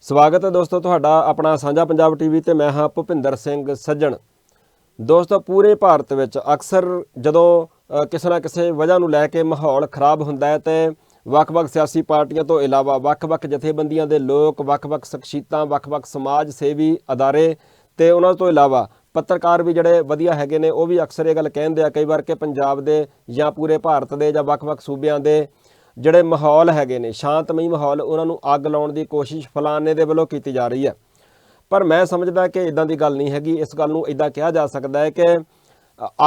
ਸਵਾਗਤ ਹੈ ਦੋਸਤੋ ਤੁਹਾਡਾ ਆਪਣਾ ਸਾਂਝਾ ਪੰਜਾਬ ਟੀਵੀ ਤੇ ਮੈਂ ਹਾਂ ਭੁਪਿੰਦਰ ਸਿੰਘ ਸੱਜਣ। ਦੋਸਤੋ ਪੂਰੇ ਭਾਰਤ ਵਿੱਚ ਅਕਸਰ ਜਦੋਂ ਕਿਸੇ ਨਾ ਕਿਸੇ ਵਜ੍ਹਾ ਨੂੰ ਲੈ ਕੇ ਮਾਹੌਲ ਖਰਾਬ ਹੁੰਦਾ ਹੈ ਤੇ ਵੱਖ-ਵੱਖ ਸਿਆਸੀ ਪਾਰਟੀਆਂ ਤੋਂ ਇਲਾਵਾ ਵੱਖ-ਵੱਖ ਜਥੇਬੰਦੀਆਂ ਦੇ ਲੋਕ, ਵੱਖ-ਵੱਖ ਸ਼ਖਸੀਅਤਾਂ, ਵੱਖ-ਵੱਖ ਸਮਾਜ ਸੇਵੀ ਅਦਾਰੇ ਤੇ ਉਹਨਾਂ ਤੋਂ ਇਲਾਵਾ ਪੱਤਰਕਾਰ ਵੀ ਜਿਹੜੇ ਵਧੀਆ ਹੈਗੇ ਨੇ ਉਹ ਵੀ ਅਕਸਰ ਇਹ ਗੱਲ ਕਹਿੰਦੇ ਆ ਕਈ ਵਾਰ ਕਿ ਪੰਜਾਬ ਦੇ ਜਾਂ ਪੂਰੇ ਭਾਰਤ ਦੇ ਜਾਂ ਵੱਖ-ਵੱਖ ਸੂਬਿਆਂ ਦੇ ਜਿਹੜੇ ਮਾਹੌਲ ਹੈਗੇ ਨੇ ਸ਼ਾਂਤਮਈ ਮਾਹੌਲ ਉਹਨਾਂ ਨੂੰ ਅੱਗ ਲਾਉਣ ਦੀ ਕੋਸ਼ਿਸ਼ ਫਲਾਣੇ ਦੇ ਵੱਲੋਂ ਕੀਤੀ ਜਾ ਰਹੀ ਹੈ। ਪਰ ਮੈਂ ਸਮਝਦਾ ਕਿ ਇਦਾਂ ਦੀ ਗੱਲ ਨਹੀਂ ਹੈਗੀ। ਇਸ ਗੱਲ ਨੂੰ ਇਦਾਂ ਕਿਹਾ ਜਾ ਸਕਦਾ ਹੈ ਕਿ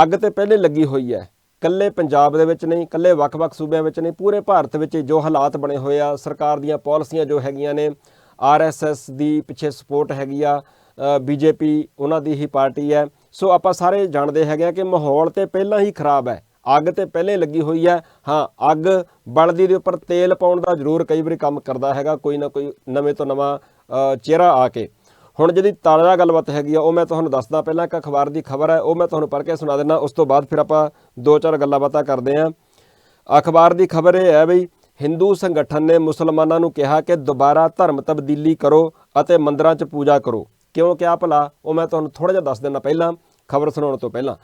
ਅੱਗ ਤੇ ਪਹਿਲੇ ਲੱਗੀ ਹੋਈ ਹੈ, ਕੱਲੇ ਪੰਜਾਬ ਦੇ ਵਿੱਚ ਨਹੀਂ, ਕੱਲੇ ਵੱਖ-ਵੱਖ ਸੂਬਿਆਂ ਵਿੱਚ ਨਹੀਂ, ਪੂਰੇ ਭਾਰਤ ਵਿੱਚ ਜੋ ਹਾਲਾਤ ਬਣੇ ਹੋਏ ਆ, ਸਰਕਾਰ ਦੀਆਂ ਪਾਲਿਸੀਆਂ ਜੋ ਹੈਗੀਆਂ ਨੇ, RSS ਦੀ ਪਿੱਛੇ ਸਪੋਰਟ ਹੈਗੀ ਆ, BJP ਉਹਨਾਂ ਦੀ ਹੀ ਪਾਰਟੀ ਹੈ। ਸੋ ਆਪਾਂ ਸਾਰੇ ਜਾਣਦੇ ਹੈਗੇ ਆ ਕਿ ਮਾਹੌਲ ਤੇ ਪਹਿਲਾਂ ਹੀ ਖਰਾਬ ਹੈ, ਅੱਗ ਤੇ ਪਹਿਲੇ ਲੱਗੀ ਹੋਈ ਹੈ। ਹਾਂ, ਅੱਗ ਬਲਦੀ ਦੇ ਉੱਪਰ ਤੇਲ ਪਾਉਣ ਦਾ ਜ਼ਰੂਰ ਕਈ ਵਾਰੀ ਕੰਮ ਕਰਦਾ ਹੈਗਾ ਕੋਈ ਨਾ ਕੋਈ ਨਵੇਂ ਤੋਂ ਨਵਾਂ ਚਿਹਰਾ ਆ ਕੇ। ਹੁਣ ਜਿਹੜੀ ਤਾਜ਼ਾ ਗੱਲਬਾਤ ਹੈਗੀ ਆ ਉਹ ਮੈਂ ਤੁਹਾਨੂੰ ਦੱਸਦਾ। ਪਹਿਲਾਂ ਇੱਕ ਅਖਬਾਰ ਦੀ ਖਬਰ ਹੈ ਉਹ ਮੈਂ ਤੁਹਾਨੂੰ ਪੜ੍ਹ ਕੇ ਸੁਣਾ ਦਿੰਦਾ, ਉਸ ਤੋਂ ਬਾਅਦ ਫਿਰ ਆਪਾਂ ਦੋ ਚਾਰ ਗੱਲਾਂ ਬਾਤਾਂ ਕਰਦੇ ਹਾਂ। ਅਖਬਾਰ ਦੀ ਖਬਰ ਇਹ ਹੈ ਬਈ ਹਿੰਦੂ ਸੰਗਠਨ ਨੇ ਮੁਸਲਮਾਨਾਂ ਨੂੰ ਕਿਹਾ ਕਿ ਦੁਬਾਰਾ ਧਰਮ ਤਬਦੀਲੀ ਕਰੋ ਅਤੇ ਮੰਦਰਾਂ 'ਚ ਪੂਜਾ ਕਰੋ। ਕਿਉਂ ਕਿਹਾ ਭਲਾ ਉਹ ਮੈਂ ਤੁਹਾਨੂੰ ਥੋੜ੍ਹਾ ਜਿਹਾ ਦੱਸ ਦਿੰਦਾ ਪਹਿਲਾਂ ਖਬਰ ਸੁਣਾਉਣ ਤੋਂ ਪਹਿਲਾਂ।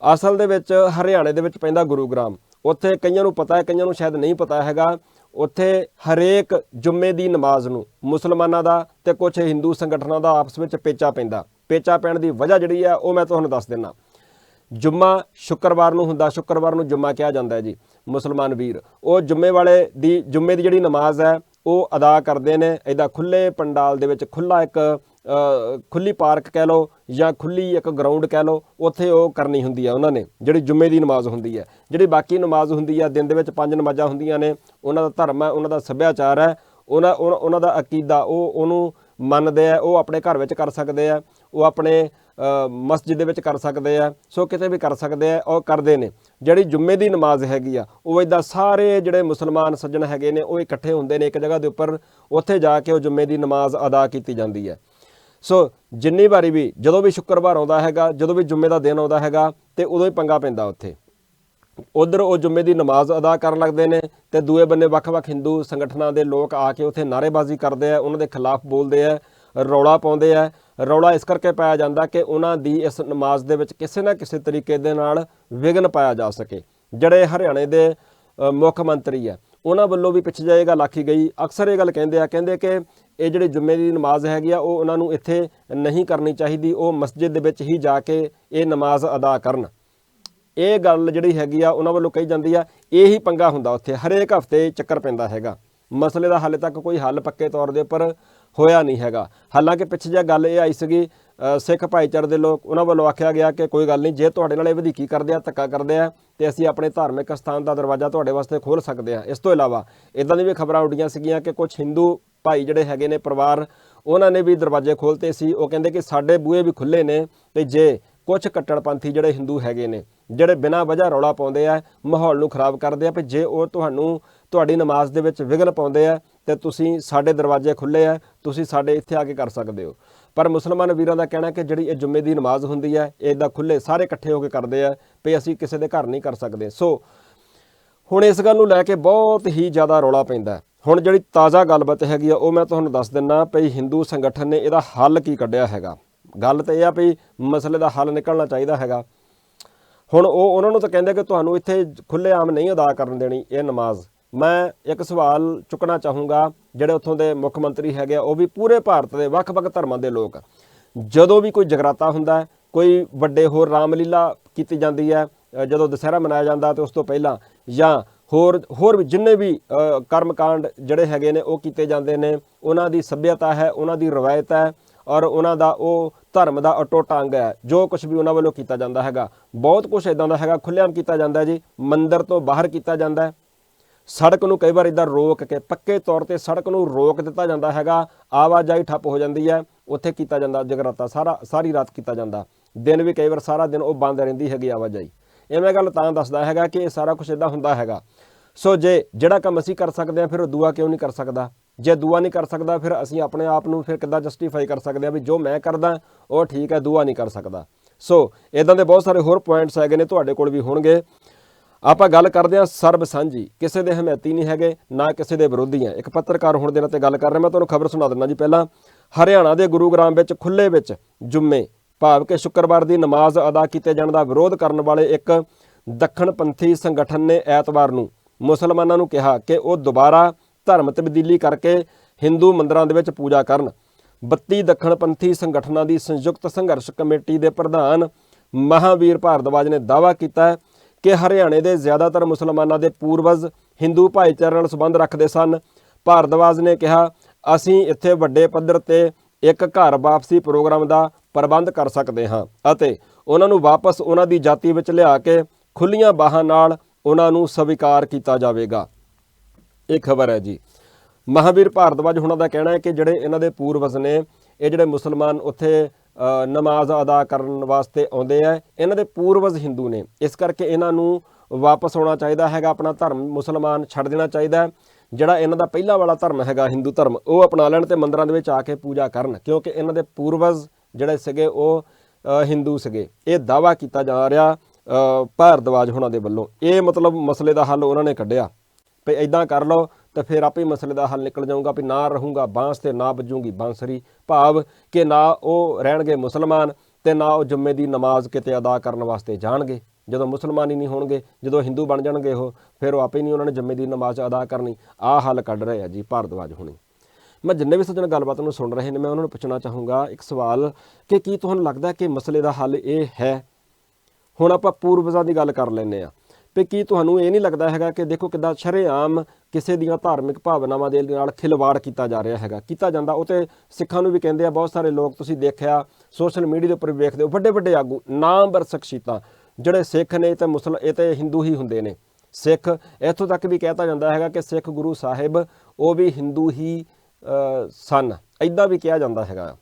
ਅਸਲ ਦੇ ਵਿੱਚ ਹਰਿਆਣੇ ਦੇ ਵਿੱਚ ਪੈਂਦਾ ਗੁਰੂਗ੍ਰਾਮ। ਉੱਥੇ ਕਈਆਂ ਨੂੰ ਪਤਾ ਹੈ, ਕਈਆਂ ਨੂੰ ਸ਼ਾਇਦ ਨਹੀਂ ਪਤਾ ਹੈਗਾ। ਉੱਥੇ ਹਰੇਕ ਜੁੰਮੇ ਦੀ ਨਮਾਜ਼ ਨੂੰ ਮੁਸਲਮਾਨਾਂ ਦਾ ਤੇ ਕੁਝ ਹਿੰਦੂ ਸੰਗਠਨਾਂ ਦਾ ਆਪਸ ਵਿੱਚ ਪੇਚਾ ਪੈਂਦਾ। ਪੇਚਾ ਪੈਣ ਦੀ ਵਜ੍ਹਾ ਜਿਹੜੀ ਹੈ ਉਹ ਮੈਂ ਤੁਹਾਨੂੰ ਦੱਸ ਦਿੰਦਾ। ਜੁੰਮਾ ਸ਼ੁੱਕਰਵਾਰ ਨੂੰ ਹੁੰਦਾ, ਸ਼ੁੱਕਰਵਾਰ ਨੂੰ ਜੁੰਮਾ ਕਿਹਾ ਜਾਂਦਾ ਹੈ ਜੀ। ਮੁਸਲਮਾਨ ਵੀਰ ਉਹ ਜੁੰਮੇ ਜੁੰਮੇ ਦੀ ਜਿਹੜੀ ਨਮਾਜ਼ ਹੈ ਉਹ ਅਦਾ ਕਰਦੇ ਨੇ ਇੱਦਾਂ ਖੁੱਲ੍ਹੇ ਪੰਡਾਲ ਦੇ ਵਿੱਚ। ਖੁੱਲ੍ਹਾ ਇੱਕ ਖੁੱਲ੍ਹੀ ਪਾਰਕ ਕਹਿ ਲਓ ਜਾਂ ਖੁੱਲ੍ਹੀ ਇੱਕ ਗਰਾਊਂਡ ਕਹਿ ਲਓ, ਉੱਥੇ ਉਹ ਕਰਨੀ ਹੁੰਦੀ ਆ ਉਹਨਾਂ ਨੇ ਜਿਹੜੀ ਜੁੰਮੇ ਦੀ ਨਮਾਜ਼ ਹੁੰਦੀ ਹੈ। ਜਿਹੜੀ ਬਾਕੀ ਨਮਾਜ਼ ਹੁੰਦੀ ਆ ਦਿਨ ਦੇ ਵਿੱਚ 5 ਨਮਾਜ਼ਾਂ ਹੁੰਦੀਆਂ ਨੇ, ਉਹਨਾਂ ਦਾ ਧਰਮ ਹੈ, ਉਹਨਾਂ ਦਾ ਸੱਭਿਆਚਾਰ ਹੈ, ਉਹਨਾਂ ਦਾ ਅਕੀਦਾ ਉਹ ਉਹਨੂੰ ਮੰਨਦੇ ਆ। ਉਹ ਆਪਣੇ ਘਰ ਵਿੱਚ ਕਰ ਸਕਦੇ ਆ, ਉਹ ਆਪਣੇ ਮਸਜਿਦ ਦੇ ਵਿੱਚ ਕਰ ਸਕਦੇ ਆ, ਸੋ ਕਿਤੇ ਵੀ ਕਰ ਸਕਦੇ ਆ, ਉਹ ਕਰਦੇ ਨੇ। ਜਿਹੜੀ ਜੁੰਮੇ ਦੀ ਨਮਾਜ਼ ਹੈਗੀ ਆ ਉਹ ਇੱਦਾਂ ਸਾਰੇ ਜਿਹੜੇ ਮੁਸਲਮਾਨ ਸੱਜਣ ਹੈਗੇ ਨੇ ਉਹ ਇਕੱਠੇ ਹੁੰਦੇ ਨੇ ਇੱਕ ਜਗ੍ਹਾ ਦੇ ਉੱਪਰ, ਉੱਥੇ ਜਾ ਕੇ ਉਹ ਜੁੰਮੇ ਦੀ ਨਮਾਜ਼ ਅਦਾ ਕੀਤੀ ਜਾਂਦੀ ਹੈ। ਸੋ ਜਿੰਨੀ ਵਾਰੀ ਵੀ ਜਦੋਂ ਵੀ ਸ਼ੁੱਕਰਵਾਰ ਆਉਂਦਾ ਹੈਗਾ, ਜਦੋਂ ਵੀ ਜੁੰਮੇ ਦਾ ਦਿਨ ਆਉਂਦਾ ਹੈਗਾ ਤੇ ਉਦੋਂ ਹੀ ਪੰਗਾ ਪੈਂਦਾ ਉੱਥੇ। ਉੱਧਰ ਉਹ ਜੁੰਮੇ ਦੀ ਨਮਾਜ਼ ਅਦਾ ਕਰਨ ਲੱਗਦੇ ਨੇ ਤੇ ਦੂਏ ਬੰਨੇ ਵੱਖ-ਵੱਖ ਹਿੰਦੂ ਸੰਗਠਨਾਂ ਦੇ ਲੋਕ ਆ ਕੇ ਉੱਥੇ ਨਾਅਰੇਬਾਜ਼ੀ ਕਰਦੇ ਆ, ਉਹਨਾਂ ਦੇ ਖਿਲਾਫ ਬੋਲਦੇ ਆ, ਰੌਲਾ ਪਾਉਂਦੇ ਆ। ਰੌਲਾ ਇਸ ਕਰਕੇ ਪਾਇਆ ਜਾਂਦਾ ਕਿ ਉਹਨਾਂ ਦੀ ਇਸ ਨਮਾਜ਼ ਦੇ ਵਿੱਚ ਕਿਸੇ ਨਾ ਕਿਸੇ ਤਰੀਕੇ ਦੇ ਨਾਲ ਵਿਘਨ ਪਾਇਆ ਜਾ ਸਕੇ। ਜਿਹੜੇ ਹਰਿਆਣੇ ਦੇ ਮੁੱਖ ਮੰਤਰੀ ਆ ਉਹਨਾਂ ਵੱਲੋਂ ਵੀ ਪਿੱਛੇ ਜਿਹੇ ਗੱਲ ਆਖੀ ਗਈ। ਅਕਸਰ ਇਹ ਗੱਲ ਕਹਿੰਦੇ ਕਿ ਇਹ ਜਿਹੜੀ ਜੁੰਮੇ ਦੀ ਨਮਾਜ਼ ਹੈਗੀ ਆ ਉਹ ਉਹਨਾਂ ਨੂੰ ਇੱਥੇ ਨਹੀਂ ਕਰਨੀ ਚਾਹੀਦੀ, ਉਹ ਮਸਜਿਦ ਦੇ ਵਿੱਚ ਹੀ ਜਾ ਕੇ ਇਹ ਨਮਾਜ਼ ਅਦਾ ਕਰਨ। ਇਹ ਗੱਲ ਜਿਹੜੀ ਹੈਗੀ ਆ ਉਹਨਾਂ ਵੱਲੋਂ ਕਹੀ ਜਾਂਦੀ ਆ। ਇਹੀ ਪੰਗਾ ਹੁੰਦਾ ਉੱਥੇ, ਹਰੇਕ ਹਫ਼ਤੇ ਚੱਕਰ ਪੈਂਦਾ ਹੈਗਾ। ਮਸਲੇ ਦਾ ਹਾਲੇ ਤੱਕ ਕੋਈ ਹੱਲ ਪੱਕੇ ਤੌਰ ਦੇ ਉੱਪਰ ਹੋਇਆ ਨਹੀਂ ਹੈਗਾ। ਹਾਲਾਂਕਿ ਪਿੱਛੇ ਜਿਹੇ ਗੱਲ ਇਹ ਆਈ ਸੀਗੀ ਸਿੱਖ ਭਾਈਚਾਰੇ ਦੇ ਲੋਕ, ਉਹਨਾਂ ਵੱਲੋਂ ਆਖਿਆ ਗਿਆ ਕਿ ਕੋਈ ਗੱਲ ਨਹੀਂ, ਜੇ ਤੁਹਾਡੇ ਨਾਲ ਇਹ ਵਧੀਕੀ ਕਰਦੇ ਆ, ਧੱਕਾ ਕਰਦੇ ਆ ਤੇ ਅਸੀਂ ਆਪਣੇ ਧਾਰਮਿਕ ਸਥਾਨ ਦਾ ਦਰਵਾਜ਼ਾ ਤੁਹਾਡੇ ਵਾਸਤੇ ਖੋਲ੍ਹ ਸਕਦੇ ਹਾਂ। ਇਸ ਤੋਂ ਇਲਾਵਾ ਇੱਦਾਂ ਦੀ ਵੀ ਖਬਰਾਂ ਉੱਡੀਆਂ ਸੀਗੀਆਂ ਕਿ ਕੁਝ ਹਿੰਦੂ ਭਾਈ ਜਿਹੜੇ ਹੈਗੇ ਨੇ ਪਰਿਵਾਰ, ਉਹਨਾਂ ਨੇ ਵੀ ਦਰਵਾਜ਼ੇ ਖੋਲ੍ਹਤੇ ਸੀ। ਉਹ ਕਹਿੰਦੇ ਕਿ ਸਾਡੇ ਬੂਹੇ ਵੀ ਖੁੱਲ੍ਹੇ ਨੇ ਤੇ ਜੇ ਕੁਝ ਕੱਟੜਪੰਥੀ ਜਿਹੜੇ ਹਿੰਦੂ ਹੈਗੇ ਨੇ ਜਿਹੜੇ ਬਿਨਾਂ ਵਜ੍ਹਾ ਰੌਲਾ ਪਾਉਂਦੇ ਆ, ਮਾਹੌਲ ਨੂੰ ਖਰਾਬ ਕਰਦੇ ਆ, ਵੀ ਜੇ ਉਹ ਤੁਹਾਡੀ ਨਮਾਜ਼ ਦੇ ਵਿੱਚ ਵਿਘਨ ਪਾਉਂਦੇ ਆ ਤੇ ਤੁਸੀਂ ਸਾਡੇ ਦਰਵਾਜ਼ੇ ਖੁੱਲ੍ਹੇ ਆ, ਤੁਸੀਂ ਸਾਡੇ ਇੱਥੇ ਆ ਕੇ ਕਰ ਸਕਦੇ ਹੋ। ਪਰ ਮੁਸਲਮਾਨ ਵੀਰਾਂ ਦਾ ਕਹਿਣਾ ਕਿ ਜਿਹੜੀ ਇਹ ਜੁੰਮੇ ਦੀ ਨਮਾਜ਼ ਹੁੰਦੀ ਹੈ ਇਹ ਇੱਦਾਂ ਖੁੱਲ੍ਹੇ ਸਾਰੇ ਇਕੱਠੇ ਹੋ ਕੇ ਕਰਦੇ ਆ ਵੀ ਅਸੀਂ ਕਿਸੇ ਦੇ ਘਰ ਨਹੀਂ ਕਰ ਸਕਦੇ। ਸੋ ਹੁਣ ਇਸ ਗੱਲ ਨੂੰ ਲੈ ਕੇ ਬਹੁਤ ਹੀ ਜ਼ਿਆਦਾ ਰੌਲਾ ਪੈਂਦਾ। ਹੁਣ ਜਿਹੜੀ ਤਾਜ਼ਾ ਗੱਲਬਾਤ ਹੈਗੀ ਆ ਉਹ ਮੈਂ ਤੁਹਾਨੂੰ ਦੱਸ ਦਿੰਦਾ ਵੀ ਹਿੰਦੂ ਸੰਗਠਨ ਨੇ ਇਹਦਾ ਹੱਲ ਕੀ ਕੱਢਿਆ ਹੈਗਾ। ਗੱਲ ਤਾਂ ਇਹ ਆ ਵੀ ਮਸਲੇ ਦਾ ਹੱਲ ਨਿਕਲਣਾ ਚਾਹੀਦਾ ਹੈਗਾ। ਹੁਣ ਉਹਨਾਂ ਨੂੰ ਤਾਂ ਕਹਿੰਦੇ ਕਿ ਤੁਹਾਨੂੰ ਇੱਥੇ ਖੁੱਲ੍ਹੇਆਮ ਨਹੀਂ ਅਦਾ ਕਰਨ ਦੇਣੀ ਇਹ ਨਮਾਜ਼। ਮੈਂ ਇੱਕ ਸਵਾਲ ਚੁੱਕਣਾ ਚਾਹੂੰਗਾ, ਜਿਹੜੇ ਉੱਥੋਂ ਦੇ ਮੁੱਖ ਮੰਤਰੀ ਹੈਗੇ ਆ ਉਹ ਵੀ ਪੂਰੇ ਭਾਰਤ ਦੇ ਵੱਖ-ਵੱਖ ਧਰਮਾਂ ਦੇ ਲੋਕ, ਜਦੋਂ ਵੀ ਕੋਈ ਜਗਰਾਤਾ ਹੁੰਦਾ, ਕੋਈ ਵੱਡੇ ਹੋਰ ਰਾਮਲੀਲਾ ਕੀਤੀ ਜਾਂਦੀ ਹੈ, ਜਦੋਂ ਦੁਸਹਿਰਾ ਮਨਾਇਆ ਜਾਂਦਾ ਤੇ ਉਸ ਤੋਂ ਪਹਿਲਾਂ, ਜਾਂ ਹੋਰ ਵੀ ਜਿੰਨੇ ਵੀ ਕਰਮਕਾਂਡ ਜਿਹੜੇ ਹੈਗੇ ਨੇ ਉਹ ਕੀਤੇ ਜਾਂਦੇ ਨੇ, ਉਹਨਾਂ ਦੀ ਸੱਭਿਅਤਾ ਹੈ, ਉਹਨਾਂ ਦੀ ਰਵਾਇਤ ਹੈ ਔਰ ਉਹਨਾਂ ਦਾ ਉਹ ਧਰਮ ਦਾ ਅਟੁੱਟ ਅੰਗ ਹੈ। ਜੋ ਕੁਛ ਵੀ ਉਹਨਾਂ ਵੱਲੋਂ ਕੀਤਾ ਜਾਂਦਾ ਹੈਗਾ, ਬਹੁਤ ਕੁਛ ਇੱਦਾਂ ਦਾ ਹੈਗਾ ਖੁੱਲ੍ਹੇਆਮ ਕੀਤਾ ਜਾਂਦਾ ਜੀ। ਮੰਦਿਰ ਤੋਂ ਬਾਹਰ ਕੀਤਾ ਜਾਂਦਾ ਹੈ, ਸੜਕ ਨੂੰ ਕਈ ਵਾਰ ਇੱਦਾਂ ਰੋਕ ਕੇ ਪੱਕੇ ਤੌਰ 'ਤੇ ਸੜਕ ਨੂੰ ਰੋਕ ਦਿੱਤਾ ਜਾਂਦਾ ਹੈਗਾ, ਆਵਾਜਾਈ ਠੱਪ ਹੋ ਜਾਂਦੀ ਹੈ, ਉੱਥੇ ਕੀਤਾ ਜਾਂਦਾ ਜਗਰਾਤਾ। ਸਾਰੀ ਰਾਤ ਕੀਤਾ ਜਾਂਦਾ, ਦਿਨ ਵੀ ਕਈ ਵਾਰ ਸਾਰਾ ਦਿਨ ਉਹ ਬੰਦ ਰਹਿੰਦੀ ਹੈਗੀ ਆਵਾਜਾਈ। ਇਹ ਮੈਂ ਗੱਲ ਤਾਂ ਦੱਸਦਾ ਹੈਗਾ ਕਿ ਇਹ ਸਾਰਾ ਕੁਛ ਇੱਦਾਂ ਹੁੰਦਾ ਹੈਗਾ। ਸੋ ਜੇ ਜਿਹੜਾ ਕੰਮ ਅਸੀਂ ਕਰ ਸਕਦੇ ਹਾਂ ਫਿਰ ਉਹ ਦੂਆ ਕਿਉਂ ਨਹੀਂ ਕਰ ਸਕਦਾ? ਜੇ ਦੂਆ ਨਹੀਂ ਕਰ ਸਕਦਾ ਫਿਰ ਅਸੀਂ ਆਪਣੇ ਆਪ ਨੂੰ ਫਿਰ ਕਿੱਦਾਂ ਜਸਟੀਫਾਈ ਕਰ ਸਕਦੇ ਹਾਂ ਵੀ ਜੋ ਮੈਂ ਕਰਦਾ ਉਹ ਠੀਕ ਹੈ, ਦੂਆ ਨਹੀਂ ਕਰ ਸਕਦਾ। ਸੋ ਇੱਦਾਂ ਦੇ ਬਹੁਤ ਸਾਰੇ ਹੋਰ ਪੁਆਇੰਟਸ ਹੈਗੇ ਨੇ, ਤੁਹਾਡੇ ਕੋਲ ਵੀ ਹੋਣਗੇ। ਆਪਾਂ ਗੱਲ ਕਰਦੇ ਹਾਂ ਸਰਬ ਸਾਂਝੀ, ਕਿਸੇ ਦੇ ਹਮਾਇਤੀ ਨਹੀਂ ਹੈਗੇ ਨਾ ਕਿਸੇ ਦੇ ਵਿਰੋਧੀ ਹੈ। ਇੱਕ ਪੱਤਰਕਾਰ ਹੋਣ ਦੇ ਨਾਤੇ ਗੱਲ ਕਰ ਰਿਹਾ। ਮੈਂ ਤੁਹਾਨੂੰ ਖਬਰ ਸੁਣਾ ਦਿੰਦਾ ਜੀ। ਪਹਿਲਾਂ ਹਰਿਆਣਾ ਦੇ ਗੁਰੂਗ੍ਰਾਮ ਵਿੱਚ ਖੁੱਲ੍ਹੇ ਵਿੱਚ ਜੁੰਮੇ ਭਾਵ ਕਿ ਸ਼ੁੱਕਰਵਾਰ ਦੀ ਨਮਾਜ਼ ਅਦਾ ਕੀਤੇ ਜਾਣ ਦਾ ਵਿਰੋਧ ਕਰਨ ਵਾਲੇ ਇੱਕ ਦੱਖਣਪੰਥੀ ਸੰਗਠਨ ਨੇ ਐਤਵਾਰ ਨੂੰ ਮੁਸਲਮਾਨਾਂ ਨੂੰ ਕਿਹਾ ਕਿ ਉਹ ਦੁਬਾਰਾ ਧਰਮ ਤਬਦੀਲੀ ਕਰਕੇ ਹਿੰਦੂ ਮੰਦਰਾਂ ਦੇ ਵਿੱਚ ਪੂਜਾ ਕਰਨ। 32 ਦੱਖਣਪੰਥੀ ਸੰਗਠਨਾਂ ਦੀ ਸੰਯੁਕਤ ਸੰਘਰਸ਼ ਕਮੇਟੀ ਦੇ ਪ੍ਰਧਾਨ ਮਹਾਵੀਰ ਭਾਰਦਵਾਜ ਨੇ ਦਾਅਵਾ ਕੀਤਾ ਹੈ ਕਿ ਹਰਿਆਣੇ ਦੇ ਜ਼ਿਆਦਾਤਰ ਮੁਸਲਮਾਨਾਂ ਦੇ ਪੂਰਵਜ ਹਿੰਦੂ ਭਾਈਚਾਰੇ ਨਾਲ ਸੰਬੰਧ ਰੱਖਦੇ ਸਨ। ਭਾਰਦਵਾਜ ਨੇ ਕਿਹਾ, ਅਸੀਂ ਇੱਥੇ ਵੱਡੇ ਪੱਧਰ ਤੇ ਇੱਕ ਘਰ ਵਾਪਸੀ ਪ੍ਰੋਗਰਾਮ ਦਾ ਪ੍ਰਬੰਧ ਕਰ ਸਕਦੇ ਹਾਂ ਅਤੇ ਉਹਨਾਂ ਨੂੰ ਵਾਪਸ ਉਹਨਾਂ ਦੀ ਜਾਤੀ ਵਿੱਚ ਲਿਆ ਕੇ ਖੁੱਲੀਆਂ ਬਾਹਾਂ ਨਾਲ ਉਹਨਾਂ ਨੂੰ ਸਵੀਕਾਰ ਕੀਤਾ ਜਾਵੇਗਾ। ਇਹ ਖਬਰ ਹੈ ਜੀ। ਮਹਾਵੀਰ ਭਾਰਦਵਾਜ ਹੁਣਾਂ ਦਾ ਕਹਿਣਾ ਹੈ ਕਿ ਜਿਹੜੇ ਇਹਨਾਂ ਦੇ ਪੂਰਵਜ ਨੇ, ਇਹ ਜਿਹੜੇ ਮੁਸਲਮਾਨ ਉੱਥੇ ਨਮਾਜ਼ ਅਦਾ ਕਰਨ ਵਾਸਤੇ ਆਉਂਦੇ ਆ, ਇਹਨਾਂ ਦੇ ਪੂਰਵਜ ਹਿੰਦੂ ਨੇ, ਇਸ ਕਰਕੇ ਇਹਨਾਂ ਨੂੰ ਵਾਪਸ ਆਉਣਾ ਚਾਹੀਦਾ ਹੈਗਾ। ਆਪਣਾ ਧਰਮ ਮੁਸਲਮਾਨ ਛੱਡ ਦੇਣਾ ਚਾਹੀਦਾ। ਜਿਹੜਾ ਇਹਨਾਂ ਦਾ ਪਹਿਲਾ ਵਾਲਾ ਧਰਮ ਹੈਗਾ ਹਿੰਦੂ ਧਰਮ, ਉਹ ਅਪਣਾ ਲੈਣ ਤੇ ਮੰਦਰਾਂ ਦੇ ਵਿੱਚ ਆ ਕੇ ਪੂਜਾ ਕਰਨ, ਕਿਉਂਕਿ ਇਹਨਾਂ ਦੇ ਪੂਰਵਜ ਜਿਹੜੇ ਸੀਗੇ ਉਹ ਹਿੰਦੂ ਸੀਗੇ। ਇਹ ਦਾਅਵਾ ਕੀਤਾ ਜਾ ਰਿਹਾ ਭਾਰਦਵਾਜ ਹੁਣਾਂ ਦੇ ਵੱਲੋਂ। ਇਹ ਮਤਲਬ ਮਸਲੇ ਦਾ ਹੱਲ ਉਹਨਾਂ ਨੇ ਕੱਢਿਆ ਵੀ ਇੱਦਾਂ ਕਰ ਲਓ ਤਾਂ ਫਿਰ ਆਪੇ ਮਸਲੇ ਦਾ ਹੱਲ ਨਿਕਲ ਜਾਊਗਾ। ਵੀ ਨਾ ਰਹੂੰਗਾ ਬਾਂਸ ਤੇ ਨਾ ਵੱਜੂਗੀ ਬਾਂਸਰੀ, ਭਾਵ ਕਿ ਨਾ ਉਹ ਰਹਿਣਗੇ ਮੁਸਲਮਾਨ ਤੇ ਨਾ ਉਹ ਜੁੰਮੇ ਦੀ ਨਮਾਜ਼ ਕਿਤੇ ਅਦਾ ਕਰਨ ਵਾਸਤੇ ਜਾਣਗੇ। ਜਦੋਂ ਮੁਸਲਮਾਨ ਹੀ ਨਹੀਂ ਹੋਣਗੇ, ਜਦੋਂ ਹਿੰਦੂ ਬਣ ਜਾਣਗੇ ਉਹ, ਫਿਰ ਉਹ ਆਪੇ ਨਹੀਂ ਉਹਨਾਂ ਨੇ ਜੁੰਮੇ ਦੀ ਨਮਾਜ਼ ਅਦਾ ਕਰਨੀ। ਆਹ ਹੱਲ ਕੱਢ ਰਹੇ ਆ ਜੀ ਭਾਰਦਵਾਜ ਹੁਣੀ। ਮੈਂ ਜਿੰਨੇ ਵੀ ਸੱਜਣ ਗੱਲਬਾਤ ਨੂੰ ਸੁਣ ਰਹੇ ਨੇ, ਮੈਂ ਉਹਨਾਂ ਨੂੰ ਪੁੱਛਣਾ ਚਾਹੂੰਗਾ ਇੱਕ ਸਵਾਲ ਕਿ ਕੀ ਤੁਹਾਨੂੰ ਲੱਗਦਾ ਕਿ ਮਸਲੇ ਦਾ ਹੱਲ ਇਹ ਹੈ? ਹੁਣ ਆਪਾਂ ਪੂਰਵਜਾਂ ਦੀ ਗੱਲ ਕਰ ਲੈਂਦੇ ਹਾਂ ਵੀ ਕੀ ਤੁਹਾਨੂੰ ਇਹ ਨਹੀਂ ਲੱਗਦਾ ਹੈਗਾ ਕਿ ਦੇਖੋ ਕਿੱਦਾਂ ਸ਼ਰੇਆਮ ਕਿਸੇ ਦੀਆਂ ਧਾਰਮਿਕ ਭਾਵਨਾਵਾਂ ਦੇ ਨਾਲ ਖਿਲਵਾੜ ਕੀਤਾ ਜਾ ਰਿਹਾ ਹੈਗਾ, ਕੀਤਾ ਜਾਂਦਾ। ਉਹ ਤੇ ਸਿੱਖਾਂ ਨੂੰ ਵੀ ਕਹਿੰਦੇ ਆ ਬਹੁਤ ਸਾਰੇ ਲੋਕ, ਤੁਸੀਂ ਦੇਖਿਆ ਸੋਸ਼ਲ ਮੀਡੀਆ ਦੇ ਉੱਪਰ ਵੇਖਦੇ ਹੋ, ਵੱਡੇ ਵੱਡੇ ਆਗੂ ਨਾਮਵਰ ਸ਼ਖਸੀਅਤਾਂ ਜਿਹੜੇ ਸਿੱਖ ਨੇ ਤੇ ਇਹ ਤੇ ਹਿੰਦੂ ਹੀ ਹੁੰਦੇ ਨੇ। ਸਿੱਖ ਇੱਥੋਂ ਤੱਕ ਵੀ ਕਹਿਤਾ ਜਾਂਦਾ ਹੈਗਾ ਕਿ ਸਿੱਖ ਗੁਰੂ ਸਾਹਿਬ ਉਹ ਵੀ ਹਿੰਦੂ ਹੀ ਸਨ, ਇੱਦਾਂ ਵੀ ਕਿਹਾ ਜਾਂਦਾ ਹੈਗਾ।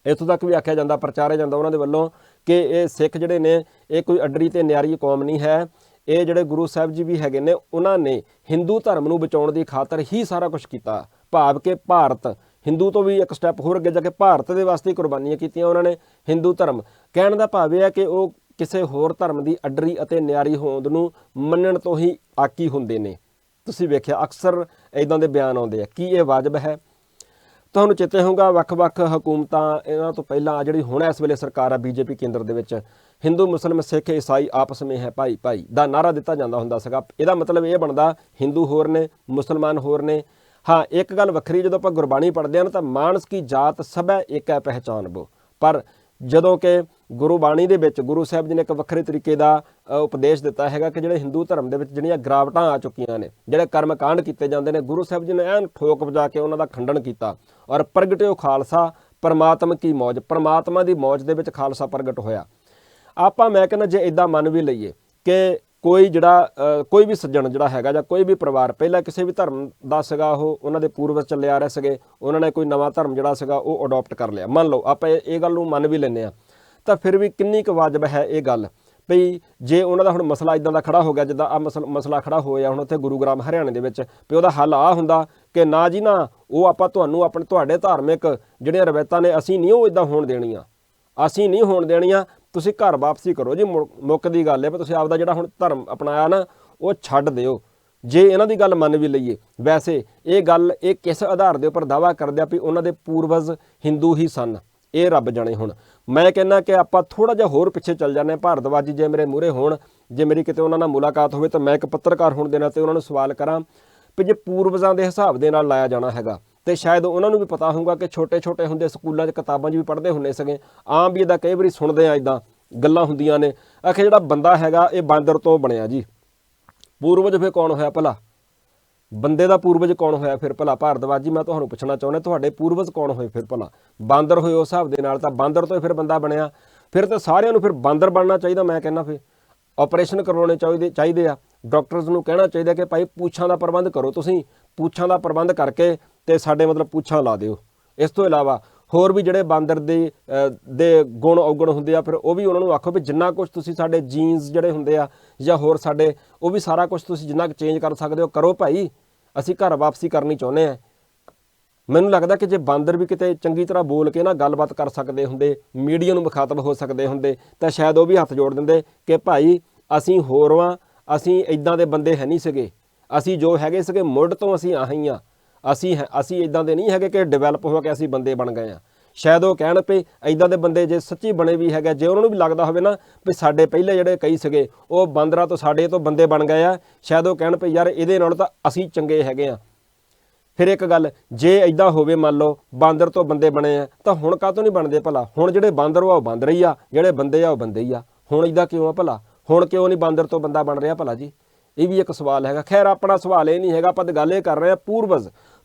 ਇੱਥੋਂ ਤੱਕ ਵੀ ਆਖਿਆ ਜਾਂਦਾ, ਪ੍ਰਚਾਰਿਆ ਜਾਂਦਾ ਉਹਨਾਂ ਦੇ ਵੱਲੋਂ ਕਿ ਇਹ ਸਿੱਖ ਜਿਹੜੇ ਨੇ ਇਹ ਕੋਈ ਅੱਡਰੀ ਤੇ ਨਿਆਰੀ ਕੌਮ ਨਹੀਂ ਹੈ। ਇਹ ਜਿਹੜੇ ਗੁਰੂ ਸਾਹਿਬ ਜੀ ਵੀ ਹੈਗੇ ਨੇ, ਉਹਨਾਂ ਨੇ ਹਿੰਦੂ ਧਰਮ ਨੂੰ ਬਚਾਉਣ ਦੀ ਖਾਤਰ ਹੀ ਸਾਰਾ ਕੁਝ ਕੀਤਾ। ਭਾਵ ਕਿ ਭਾਰਤ ਹਿੰਦੂ ਤੋਂ ਵੀ ਇੱਕ ਸਟੈਪ ਹੋਰ ਅੱਗੇ ਜਾ ਕੇ ਭਾਰਤ ਦੇ ਵਾਸਤੇ ਕੁਰਬਾਨੀਆਂ ਕੀਤੀਆਂ ਉਹਨਾਂ ਨੇ। ਹਿੰਦੂ ਧਰਮ ਕਹਿਣ ਦਾ ਭਾਵ ਇਹ ਹੈ ਕਿ ਉਹ ਕਿਸੇ ਹੋਰ ਧਰਮ ਦੀ ਅੱਡਰੀ ਅਤੇ ਨਿਆਰੀ ਹੋਂਦ ਨੂੰ ਮੰਨਣ ਤੋਂ ਹੀ ਆਕੀ ਹੁੰਦੇ ਨੇ। ਤੁਸੀਂ ਵੇਖਿਆ ਅਕਸਰ ਇੱਦਾਂ ਦੇ ਬਿਆਨ ਆਉਂਦੇ ਆ। ਕੀ ਇਹ ਵਾਜਬ ਹੈ? ਤੁਹਾਨੂੰ ਚੇਤੇ ਹੋਊਗਾ ਵੱਖ-ਵੱਖ ਹਕੂਮਤਾਂ ਇਹਨਾਂ ਤੋਂ ਪਹਿਲਾਂ, ਜਿਹੜੀ ਹੁਣ ਇਸ ਵੇਲੇ ਸਰਕਾਰ ਆ ਬੀਜੇਪੀ ਕੇਂਦਰ ਦੇ ਵਿੱਚ, ਹਿੰਦੂ ਮੁਸਲਿਮ ਸਿੱਖ ਈਸਾਈ ਆਪਸ ਵਿੱਚ ਹੈ ਭਾਈ ਭਾਈ ਦਾ ਨਾਰਾ ਦਿੱਤਾ ਜਾਂਦਾ ਹੁੰਦਾ ਸੀਗਾ। ਇਹਦਾ ਮਤਲਬ ਇਹ ਬਣਦਾ ਹਿੰਦੂ ਹੋਰ ਨੇ, ਮੁਸਲਮਾਨ ਹੋਰ ਨੇ। ਹਾਂ, ਇੱਕ ਗੱਲ ਵੱਖਰੀ, ਜਦੋਂ ਆਪਾਂ ਗੁਰਬਾਣੀ ਪੜ੍ਹਦੇ ਹਾਂ ਨਾ ਤਾਂ ਮਾਨਸ ਕੀ ਜਾਤ ਸਭੈ ਏਕੈ ਪਹਿਚਾਨਬੋ, ਪਰ ਜਦੋਂ ਕਿ ਗੁਰਬਾਣੀ ਦੇ ਵਿੱਚ ਗੁਰੂ ਸਾਹਿਬ ਜੀ ਨੇ ਇੱਕ ਵੱਖਰੇ ਤਰੀਕੇ ਦਾ ਉਪਦੇਸ਼ ਦਿੱਤਾ ਹੈਗਾ ਕਿ ਜਿਹੜੇ ਹਿੰਦੂ ਧਰਮ ਦੇ ਵਿੱਚ ਜਿਹੜੀਆਂ ਗਿਰਾਵਟਾਂ ਆ ਚੁੱਕੀਆਂ ਨੇ, ਜਿਹੜੇ ਕਰਮ ਕਾਂਡ ਕੀਤੇ ਜਾਂਦੇ ਨੇ, ਗੁਰੂ ਸਾਹਿਬ ਜੀ ਨੇ ਐਨ ਠੋਕ ਵਜਾ ਕੇ ਉਹਨਾਂ ਦਾ ਖੰਡਨ ਕੀਤਾ। ਔਰ ਪ੍ਰਗਟਿਓ ਖਾਲਸਾ ਪਰਮਾਤਮਾ ਕੀ ਮੌਜ, ਪਰਮਾਤਮਾ ਦੀ ਮੌਜ ਦੇ ਵਿੱਚ ਖਾਲਸਾ ਪ੍ਰਗਟ ਹੋਇਆ। ਮੈਂ ਕਹਿੰਦਾ ਜੇ ਇੱਦਾਂ ਮੰਨ ਵੀ ਲਈਏ ਕਿ ਕੋਈ ਕੋਈ ਵੀ ਸੱਜਣ ਜਿਹੜਾ ਹੈਗਾ ਜਾਂ ਕੋਈ ਵੀ ਪਰਿਵਾਰ ਪਹਿਲਾਂ ਕਿਸੇ ਵੀ ਧਰਮ ਦਾ ਸੀਗਾ, ਉਹ ਉਹਨਾਂ ਦੇ ਪੂਰਵਜ ਚੱਲੇ ਆ ਰਹੇ ਸੀਗੇ, ਉਹਨਾਂ ਨੇ ਕੋਈ ਨਵਾਂ ਧਰਮ ਜਿਹੜਾ ਸੀਗਾ ਉਹ ਅਡੋਪਟ ਕਰ ਲਿਆ, ਮੰਨ ਲਓ ਆਪਾਂ ਇਹ ਗੱਲ ਨੂੰ ਮੰਨ ਵੀ ਲੈਂਦੇ ਹਾਂ, ਤਾਂ ਫਿਰ ਵੀ ਕਿੰਨੀ ਕੁ ਵਾਜਬ ਹੈ ਇਹ ਗੱਲ ਵੀ ਜੇ ਉਹਨਾਂ ਦਾ ਹੁਣ ਮਸਲਾ ਇਦਾਂ ਦਾ ਖੜਾ ਹੋ ਗਿਆ ਜਿੱਦਾਂ ਆਹ ਮਸਲਾ ਖੜਾ ਹੋਇਆ ਹੁਣ ਉੱਥੇ ਗੁਰੂਗ੍ਰਾਮ ਹਰਿਆਣੇ ਦੇ ਵਿੱਚ, ਵੀ ਉਹਦਾ ਹੱਲ ਆਹ ਹੁੰਦਾ ਕਿ ਨਾ ਜੀ ਨਾ, ਉਹ ਆਪਾਂ ਤੁਹਾਨੂੰ ਤੁਹਾਡੇ ਧਾਰਮਿਕ ਜਿਹੜੀਆਂ ਰਵਾਇਤਾਂ ਨੇ ਅਸੀਂ ਨਹੀਂ ਉਹ ਇਦਾਂ ਹੋਣ ਦੇਣੀਆਂ, ਅਸੀਂ ਨਹੀਂ ਹੋਣ ਦੇਣੀਆਂ, ਤੁਸੀਂ ਘਰ ਵਾਪਸੀ ਕਰੋ ਜੀ। ਮੁੱਕ ਦੀ ਗੱਲ ਹੈ ਵੀ ਤੁਸੀਂ ਆਪਦਾ ਜਿਹੜਾ ਹੁਣ ਧਰਮ ਅਪਣਾਇਆ ਨਾ ਉਹ ਛੱਡ ਦਿਓ। ਜੇ ਇਹਨਾਂ ਦੀ ਗੱਲ ਮੰਨ ਵੀ ਲਈਏ, ਵੈਸੇ ਇਹ ਕਿਸ ਆਧਾਰ ਦੇ ਉੱਪਰ ਦਾਅਵਾ ਕਰਦੇ ਆ ਵੀ ਉਹਨਾਂ ਦੇ ਪੂਰਵਜ ਹਿੰਦੂ ਹੀ ਸਨ, ਇਹ ਰੱਬ ਜਾਣੇ। ਹੁਣ ਮੈਂ ਕਹਿੰਦਾ ਕਿ ਆਪਾਂ ਥੋੜ੍ਹਾ ਜਿਹਾ ਹੋਰ ਪਿੱਛੇ ਚੱਲ ਜਾਂਦੇ ਹਾਂ। ਭਾਰਦਵਾਜ ਜੀ ਜੇ ਮੇਰੇ ਮੂਹਰੇ ਹੋਣ, ਜੇ ਮੇਰੀ ਕਿਤੇ ਉਹਨਾਂ ਨਾਲ ਮੁਲਾਕਾਤ ਹੋਵੇ, ਤਾਂ ਮੈਂ ਇੱਕ ਪੱਤਰਕਾਰ ਹੋਣ ਦੇ ਨਾਤੇ ਉਹਨਾਂ ਨੂੰ ਸਵਾਲ ਕਰਾਂ ਵੀ ਜੇ ਪੂਰਵਜਾਂ ਦੇ ਹਿਸਾਬ ਦੇ ਨਾਲ ਲਾਇਆ ਜਾਣਾ ਹੈਗਾ ਤੇ ਸ਼ਾਇਦ ਉਹਨਾਂ ਨੂੰ ਵੀ ਪਤਾ ਹੋਊਗਾ ਕਿ ਛੋਟੇ ਹੁੰਦੇ ਸਕੂਲਾਂ 'ਚ ਕਿਤਾਬਾਂ 'ਚ ਵੀ ਪੜ੍ਹਦੇ ਹੁੰਦੇ ਸੀਗੇ, ਆਮ ਵੀ ਇੱਦਾਂ ਕਈ ਵਾਰੀ ਸੁਣਦੇ ਆ, ਇੱਦਾਂ ਗੱਲਾਂ ਹੁੰਦੀਆਂ ਨੇ, ਆਖੇ ਜਿਹੜਾ ਬੰਦਾ ਹੈਗਾ ਇਹ ਬਾਂਦਰ ਤੋਂ ਬਣਿਆ ਜੀ। ਪੂਰਵਜ ਫਿਰ ਕੌਣ ਹੋਇਆ ਭਲਾ? ਬੰਦੇ ਦਾ ਪੂਰਵਜ ਕੌਣ ਹੋਇਆ ਫਿਰ ਭਲਾ? ਭਾਰਦਵਾਜ ਜੀ ਮੈਂ ਤੁਹਾਨੂੰ ਪੁੱਛਣਾ ਚਾਹੁੰਦਾ, ਤੁਹਾਡੇ ਪੂਰਵਜ ਕੌਣ ਹੋਏ ਫਿਰ ਭਲਾ? ਬਾਂਦਰ ਹੋਏ ਉਸ ਹਿਸਾਬ ਦੇ ਨਾਲ, ਤਾਂ ਬਾਂਦਰ ਤੋਂ ਫਿਰ ਬੰਦਾ ਬਣਿਆ, ਫਿਰ ਤਾਂ ਸਾਰਿਆਂ ਨੂੰ ਫਿਰ ਬਾਂਦਰ ਬਣਨਾ ਚਾਹੀਦਾ। ਮੈਂ ਕਹਿੰਦਾ ਫਿਰ ਆਪਰੇਸ਼ਨ ਕਰਵਾਉਣੇ ਚਾਹੀਦੇ ਆ। ਡਾਕਟਰਸ ਨੂੰ ਕਹਿਣਾ ਚਾਹੀਦਾ ਕਿ ਭਾਈ ਪੂਛਾਂ ਦਾ ਪ੍ਰਬੰਧ ਕਰੋ, ਤੁਸੀਂ ਪੂਛਾਂ ਦਾ ਪ੍ਰਬੰਧ ਕਰਕੇ ਤੇ ਸਾਡੇ ਮਤਲਬ ਪੂਛਾਂ ਲਾ ਦਿਓ। ਇਸ ਤੋਂ ਇਲਾਵਾ ਹੋਰ ਵੀ ਜਿਹੜੇ ਬਾਂਦਰ ਦੇ ਗੁਣ ਔਗਣ ਹੁੰਦੇ ਆ, ਫਿਰ ਉਹ ਵੀ ਉਹਨਾਂ ਨੂੰ ਆਖੋ ਵੀ ਜਿੰਨਾ ਕੁਛ ਤੁਸੀਂ ਸਾਡੇ ਜੀਨਸ ਜਿਹੜੇ ਹੁੰਦੇ ਆ ਜਾਂ ਹੋਰ ਸਾਡੇ, ਉਹ ਵੀ ਸਾਰਾ ਕੁਛ ਤੁਸੀਂ ਜਿੰਨਾ ਕੁ ਚੇਂਜ ਕਰ ਸਕਦੇ ਹੋ ਕਰੋ ਭਾਈ, ਅਸੀਂ ਘਰ ਵਾਪਸੀ ਕਰਨੀ ਚਾਹੁੰਦੇ ਹਾਂ। ਮੈਨੂੰ ਲੱਗਦਾ ਕਿ ਜੇ ਬਾਂਦਰ ਵੀ ਕਿਤੇ ਚੰਗੀ ਤਰ੍ਹਾਂ ਬੋਲ ਕੇ ਨਾ ਗੱਲਬਾਤ ਕਰ ਸਕਦੇ ਹੁੰਦੇ, ਮੀਡੀਆ ਨੂੰ ਮੁਖਾਤਬ ਹੋ ਸਕਦੇ ਹੁੰਦੇ, ਤਾਂ ਸ਼ਾਇਦ ਉਹ ਵੀ ਹੱਥ ਜੋੜ ਦਿੰਦੇ ਕਿ ਭਾਈ ਅਸੀਂ ਹੋਰ ਵਾਂ, ਅਸੀਂ ਇਦਾਂ ਦੇ ਬੰਦੇ ਹੈ ਨਹੀਂ ਸੀਗੇ। ਅਸੀਂ ਜੋ ਹੈਗੇ ਸੀਗੇ ਮੁੱਢ ਤੋਂ ਅਸੀਂ ਆਹੀ ਆ। ਅਸੀਂ ਇਦਾਂ ਦੇ ਨਹੀਂ ਹੈਗੇ ਕਿ ਡਿਵੈਲਪ ਹੋ ਕੇ ਅਸੀਂ ਬੰਦੇ ਬਣ ਗਏ ਆ। ਸ਼ਾਇਦ ਉਹ ਕਹਿਣ ਵੀ ਇਦਾਂ ਦੇ ਬੰਦੇ ਜੇ ਸੱਚੀ ਬਣੇ ਵੀ ਹੈਗੇ, ਜੇ ਉਹਨਾਂ ਨੂੰ ਵੀ ਲੱਗਦਾ ਹੋਵੇ ਨਾ ਵੀ ਸਾਡੇ ਪਹਿਲੇ ਜਿਹੜੇ ਕਈ ਸੀਗੇ ਉਹ ਬਾਂਦਰਾਂ ਤੋਂ ਸਾਡੇ ਤੋਂ ਬੰਦੇ ਬਣ ਗਏ ਆ, ਸ਼ਾਇਦ ਉਹ ਕਹਿਣ ਵੀ ਯਾਰ ਇਹਦੇ ਨਾਲ ਤਾਂ ਅਸੀਂ ਚੰਗੇ ਹੈਗੇ ਆ। ਫਿਰ ਇੱਕ ਗੱਲ, ਜੇ ਇਦਾਂ ਹੋਵੇ ਮੰਨ ਲਓ ਬਾਂਦਰ ਤੋਂ ਬੰਦੇ ਬਣੇ ਆ ਤਾਂ ਹੁਣ ਕਾਹਤੋਂ ਨਹੀਂ ਬਣਦੇ ਭਲਾ? ਹੁਣ ਜਿਹੜੇ ਬਾਂਦਰ ਉਹ ਬਾਂਦਰ ਹੀ ਆ, ਜਿਹੜੇ ਬੰਦੇ ਆ ਉਹ ਬੰਦੇ ਹੀ ਆ। ਹੁਣ ਇਦਾਂ ਕਿਉਂ ਆ ਭਲਾ? ਹੁਣ ਕਿਉਂ ਨਹੀਂ ਬਾਂਦਰ ਤੋਂ ਬੰਦਾ ਬਣ ਰਿਹਾ ਭਲਾ ਜੀ? ਇਹ ਵੀ ਇੱਕ ਸਵਾਲ ਹੈਗਾ। ਖੈਰ ਆਪਣਾ ਸਵਾਲ ਇਹ ਨਹੀਂ ਹੈਗਾ, ਆਪਾਂ ਤਾਂ ਗੱਲ ਇਹ ਕਰ ਰਹੇ ਹਾਂ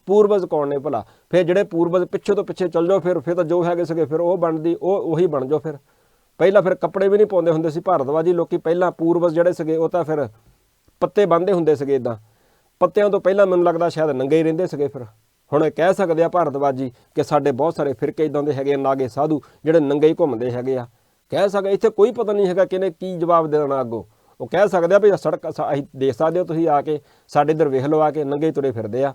ਪੂਰਵਜ ਕੌਣ ਨੇ ਭਲਾ? ਫਿਰ ਜਿਹੜੇ ਪੂਰਵਜ ਪਿੱਛੇ ਤੋਂ ਪਿੱਛੇ ਚੱਲ ਜਾਓ, ਫਿਰ ਤਾਂ ਜੋ ਹੈਗੇ ਸੀਗੇ ਫਿਰ ਉਹ ਬਣਦੀ ਉਹੀ ਬਣ ਜਾਓ। ਫਿਰ ਪਹਿਲਾਂ ਫਿਰ ਕੱਪੜੇ ਵੀ ਨਹੀਂ ਪਾਉਂਦੇ ਹੁੰਦੇ ਸੀ ਭਾਰਤਵਾਜੀ ਲੋਕੀ। ਪਹਿਲਾਂ ਪੂਰਵਜ ਜਿਹੜੇ ਸੀਗੇ ਉਹ ਤਾਂ ਫਿਰ ਪੱਤੇ ਬੰਨ੍ਹਦੇ ਹੁੰਦੇ ਸੀਗੇ, ਇੱਦਾਂ ਪੱਤਿਆਂ ਤੋਂ ਪਹਿਲਾਂ ਮੈਨੂੰ ਲੱਗਦਾ ਸ਼ਾਇਦ ਨੰਗੇ ਹੀ ਰਹਿੰਦੇ ਸੀਗੇ। ਫਿਰ ਹੁਣ ਕਹਿ ਸਕਦੇ ਆ ਭਾਰਤਵਾਜੀ ਕਿ ਸਾਡੇ ਬਹੁਤ ਸਾਰੇ ਫਿਰਕੇ ਇੱਦਾਂ ਦੇ ਹੈਗੇ, ਨਾਗੇ ਸਾਧੂ ਜਿਹੜੇ ਨੰਗੇ ਹੀ ਘੁੰਮਦੇ ਹੈਗੇ ਆ। ਕਹਿ ਸਕਦੇ ਇੱਥੇ ਕੋਈ ਪਤਾ ਨਹੀਂ ਹੈਗਾ ਕਿਹਨੇ ਕੀ ਜਵਾਬ ਦੇਣਾ ਅੱਗੋਂ। ਉਹ ਕਹਿ ਸਕਦੇ ਆ ਵੀ ਸੜਕ ਅਸੀਂ ਦੇਖ ਸਕਦੇ ਹੋ, ਤੁਸੀਂ ਆ ਕੇ ਸਾਡੇ ਇੱਧਰ ਵੇਖ ਲਓ, ਆ ਕੇ ਨੰਗੇ ਤੁਰੇ ਫਿਰਦੇ ਆ।